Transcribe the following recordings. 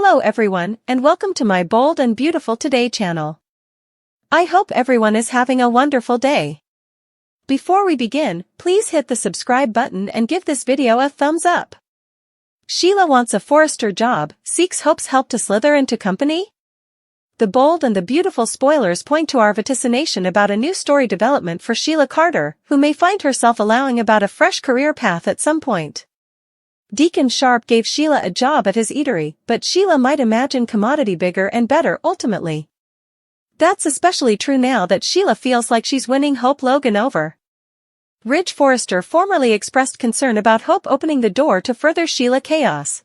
Hello everyone, and welcome to my Bold and Beautiful Today channel. I hope everyone is having a wonderful day. Before we begin, please hit the subscribe button and give this video a thumbs up. Sheila wants a Forrester job, seeks Hope's help to slither into company? The bold and the beautiful spoilers point to our vaticination about a new story development for Sheila Carter, who may find herself allowing about a fresh career path at some point. Deacon Sharp gave Sheila a job at his eatery, but Sheila might imagine commodity bigger and better ultimately. That's especially true now that Sheila feels like she's winning Hope Logan over. Forrester formerly expressed concern about Hope opening the door to further Sheila chaos.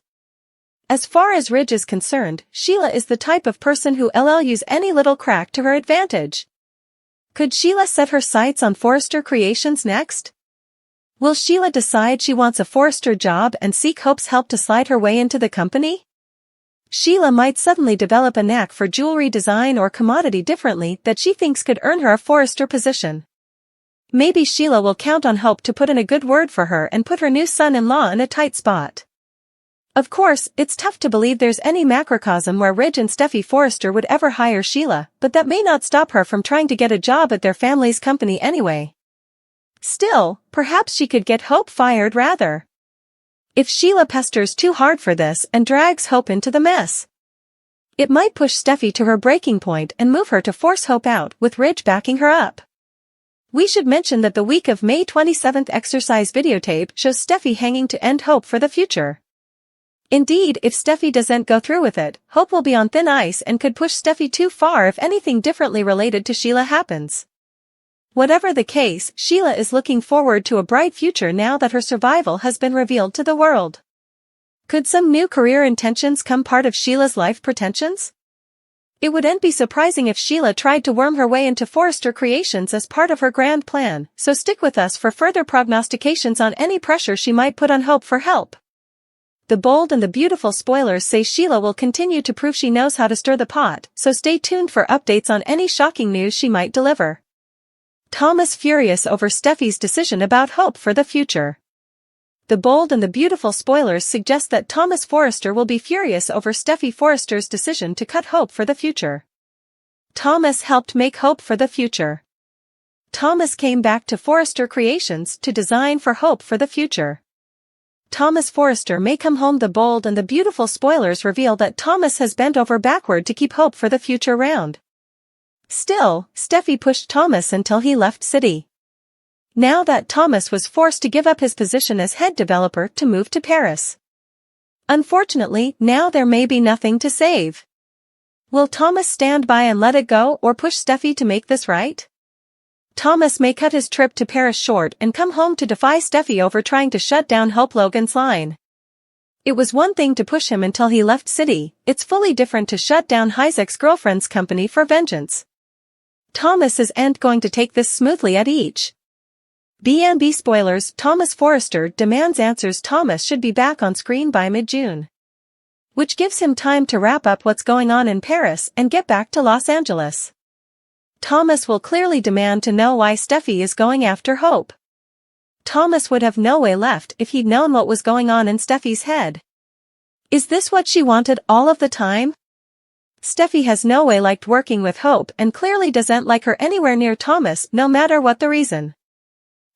As far as Ridge is concerned, Sheila is the type of person who will use any little crack to her advantage. Could Sheila set her sights on Forrester Creations next? Will Sheila decide she wants a Forrester job and seek Hope's help to slide her way into the company? Sheila might suddenly develop a knack for jewelry design or commodity differently that she thinks could earn her a Forrester position. Maybe Sheila will count on Hope to put in a good word for her and put her new son-in-law in a tight spot. Of course, it's tough to believe there's any macrocosm where Ridge and Steffi Forrester would ever hire Sheila, but that may not stop her from trying to get a job at their family's company anyway. Still, perhaps she could get Hope fired rather. If Sheila pesters too hard for this and drags Hope into the mess, it might push Steffi to her breaking point and move her to force Hope out, with Ridge backing her up. We should mention that the week of May 27th exercise videotape shows Steffi hanging to end Hope for the future. Indeed, if Steffi doesn't go through with it, Hope will be on thin ice and could push Steffi too far if anything differently related to Sheila happens. Whatever the case, Sheila is looking forward to a bright future now that her survival has been revealed to the world. Could some new career intentions come part of Sheila's life pretensions? It wouldn't be surprising if Sheila tried to worm her way into Forrester Creations as part of her grand plan, so stick with us for further prognostications on any pressure she might put on Hope for help. The bold and the beautiful spoilers say Sheila will continue to prove she knows how to stir the pot, so stay tuned for updates on any shocking news she might deliver. Thomas furious over Steffi's decision about Hope for the future. The bold and the beautiful spoilers suggest that Thomas Forrester will be furious over Steffi Forrester's decision to cut Hope for the future. Thomas helped make Hope for the future. Thomas came back to Forrester Creations to design for Hope for the future. Thomas Forrester may come home. The bold and the beautiful spoilers reveal that Thomas has bent over backward to keep Hope for the future round. Still, Steffi pushed Thomas until he left city. Now that Thomas was forced to give up his position as head developer to move to Paris. Unfortunately, now there may be nothing to save. Will Thomas stand by and let it go or push Steffi to make this right? Thomas may cut his trip to Paris short and come home to defy Steffi over trying to shut down Hope Logan's line. It was one thing to push him until he left city, it's fully different to shut down his ex-girlfriend's company for vengeance. Thomas isn't going to take this smoothly at each. B&B spoilers. Thomas Forrester demands answers. Thomas should be back on screen by mid-June, which gives him time to wrap up what's going on in Paris and get back to Los Angeles. Thomas will clearly demand to know why Steffi is going after Hope. Thomas would have no way left if he'd known what was going on in Steffi's head. Is this what she wanted all of the time? Steffi has no way liked working with Hope and clearly doesn't like her anywhere near Thomas, no matter what the reason.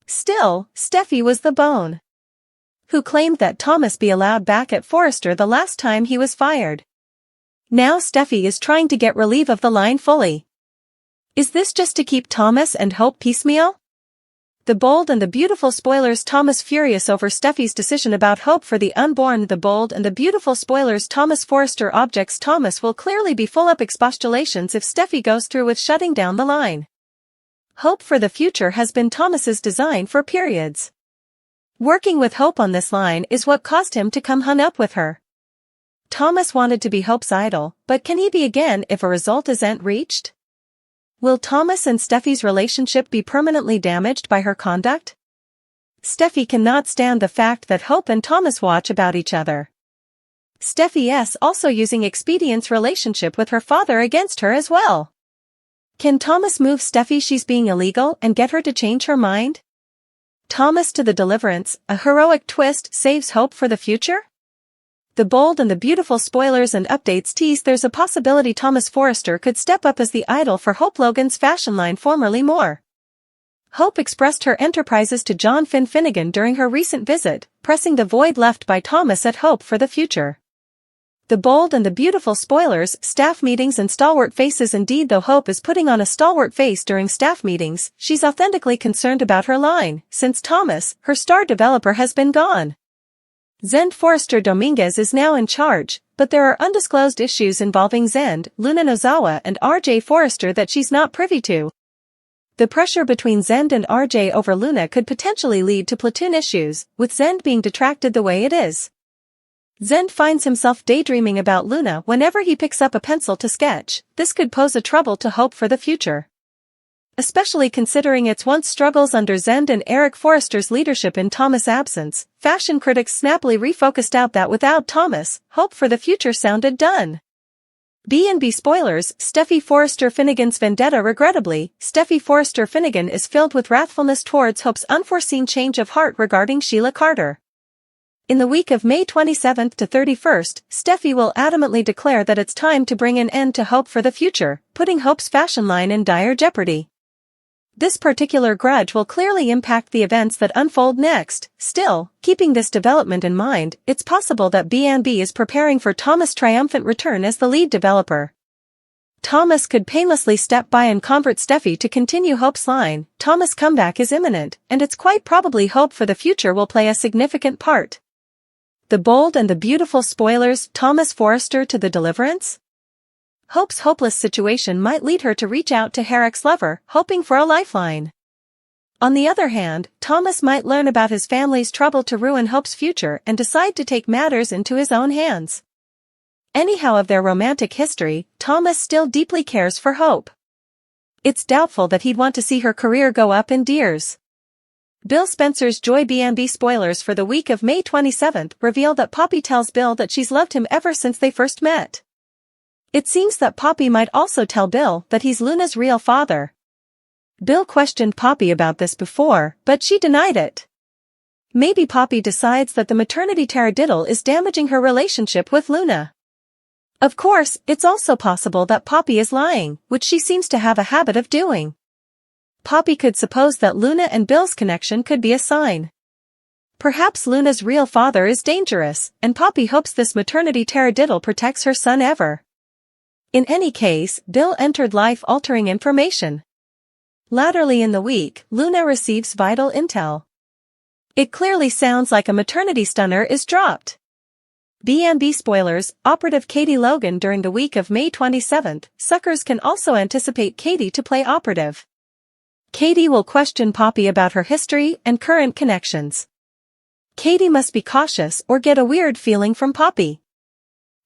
Still, Steffi was the bone who claimed that Thomas be allowed back at Forrester the last time he was fired. Now Steffi is trying to get relief of the line fully. Is this just to keep Thomas and Hope piecemeal? The bold and the beautiful spoilers. Thomas furious over Steffi's decision about Hope for the unborn. The bold and the beautiful spoilers. Thomas Forrester objects. Thomas will clearly be full of expostulations if Steffi goes through with shutting down the line. Hope for the future has been Thomas's design for periods. Working with Hope on this line is what caused him to come hung up with her. Thomas wanted to be Hope's idol, but can he be again if a result isn't reached? Will Thomas and Steffi's relationship be permanently damaged by her conduct? Steffi cannot stand the fact that Hope and Thomas watch about each other. Steffi is also using expedience relationship with her father against her as well. Can Thomas move Steffi? She's being illegal and get her to change her mind? Thomas to the deliverance, a heroic twist saves Hope for the future? The bold and the beautiful spoilers and updates tease there's a possibility Thomas Forrester could step up as the idol for Hope Logan's fashion line, formerly More. Hope expressed her enterprises to John Finnegan during her recent visit, pressing the void left by Thomas at Hope for the future. The bold and the beautiful spoilers, staff meetings and stalwart faces. Indeed, though Hope is putting on a stalwart face during staff meetings, she's authentically concerned about her line, since Thomas, her star developer, has been gone. Zend Forrester Dominguez is now in charge, but there are undisclosed issues involving Zend, Luna Nozawa and RJ Forrester that she's not privy to. The pressure between Zend and RJ over Luna could potentially lead to platoon issues, with Zend being detracted the way it is. Zend finds himself daydreaming about Luna whenever he picks up a pencil to sketch. This could pose a trouble to Hope for the future, especially considering its once struggles under Zend and Eric Forrester's leadership in Thomas' absence. Fashion critics snappily refocused out that without Thomas, Hope for the future sounded done. B&B spoilers, Steffi Forrester Finnegan's vendetta. Regrettably, Steffi Forrester Finnegan is filled with wrathfulness towards Hope's unforeseen change of heart regarding Sheila Carter. In the week of May 27th to 31st, Steffi will adamantly declare that it's time to bring an end to Hope for the future, putting Hope's fashion line in dire jeopardy. This particular grudge will clearly impact the events that unfold next. Still, keeping this development in mind, it's possible that B&B is preparing for Thomas' triumphant return as the lead developer. Thomas could painlessly step by and convert Steffi to continue Hope's line. Thomas' comeback is imminent, and it's quite probably Hope for the future will play a significant part. The bold and the beautiful spoilers, Thomas Forrester to the deliverance? Hope's hopeless situation might lead her to reach out to her ex-lover, hoping for a lifeline. On the other hand, Thomas might learn about his family's trouble to ruin Hope's future and decide to take matters into his own hands. Anyhow, of their romantic history, Thomas still deeply cares for Hope. It's doubtful that he'd want to see her career go up in gears. Bill Spencer's Joy B&B spoilers for the week of May 27th reveal that Poppy tells Bill that she's loved him ever since they first met. It seems that Poppy might also tell Bill that he's Luna's real father. Bill questioned Poppy about this before, but she denied it. Maybe Poppy decides that the maternity taradiddle is damaging her relationship with Luna. Of course, it's also possible that Poppy is lying, which she seems to have a habit of doing. Poppy could suppose that Luna and Bill's connection could be a sign. Perhaps Luna's real father is dangerous, and Poppy hopes this maternity taradiddle protects her son ever. In any case, Bill entered life-altering information. Latterly in the week, Luna receives vital intel. It clearly sounds like a maternity stunner is dropped. B&B spoilers, operative Katie Logan during the week of May 27th, suckers can also anticipate Katie to play operative. Katie will question Poppy about her history and current connections. Katie must be cautious or get a weird feeling from Poppy.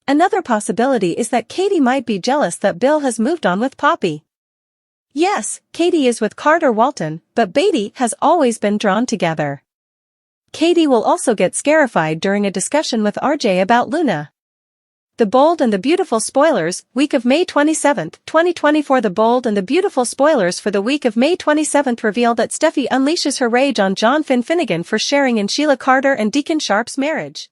Another possibility is that Katie might be jealous that Bill has moved on with Poppy. Yes, Katie is with Carter Walton, but Beatty has always been drawn together. Katie will also get scarified during a discussion with RJ about Luna. The bold and the beautiful spoilers, week of May 27th, 2024. The bold and the beautiful spoilers for the week of May 27th reveal that Steffi unleashes her rage on John Finnegan for sharing in Sheila Carter and Deacon Sharp's marriage.